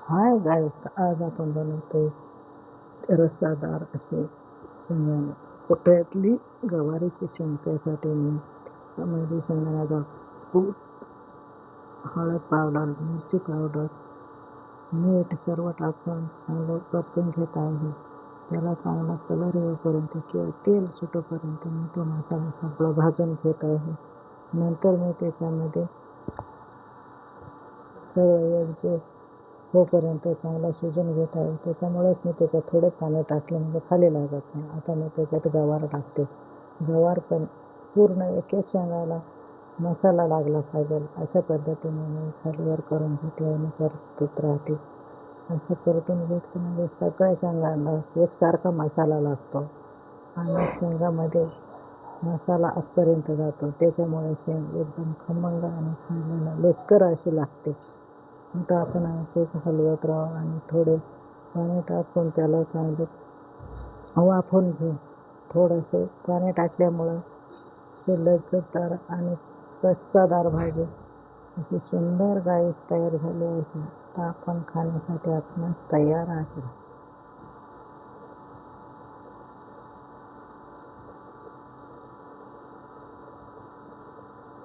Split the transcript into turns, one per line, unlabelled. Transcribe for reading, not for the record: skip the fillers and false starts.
Hi guys, आज आपण बनवतोय रस्सादार असे शेंगदाणे. पोटॅटली गवारीची शेंग. त्यासाठी मी त्यामध्ये शेंगदाण्याचा कूट, हळद पावडर, मिरची पावडर, मीठ सर्व टाकून चांगलं परतून घेत आहे. त्याला चांगला कलर येईपर्यंत किंवा तेल सुटेपर्यंत मी तो मसाला सगळं भाजून घेत आहे. नंतर मी त्याच्यामध्ये सगळं एकजीव होईपर्यंत चांगला शिजून घेत आहे. त्याच्यामुळेच मी त्याच्यात थोडे पाणी टाकले, म्हणजे खाली लागत नाही. आता मी त्याच्यात गवार टाकते. गवार पण पूर्ण एक एक शेंगाला मसाला लागला पाहिजे अशा पद्धतीने मी खालीवर करून घेते आणि परतत राहते. असं परतून घेतलं म्हणजे सगळ्या शेंगांना एकसारखा मसाला लागतो आणि शेंगामध्ये मसाला आतपर्यंत जातो. त्याच्यामुळे शेंग एकदम खमंग आणि खायला लुचकर अशी लागते. आता आपण असंच हलवत राहू आणि थोडे पाणी टाकून त्याला चांगलं वाफवून घेऊ. थोडंसं पाणी टाकल्यामुळं लज्जतदार आणि रस्सादार भाजी अशी सुंदर गाईस तयार झाली आहे. आता आपण खाण्यासाठी आपण तयार आहे.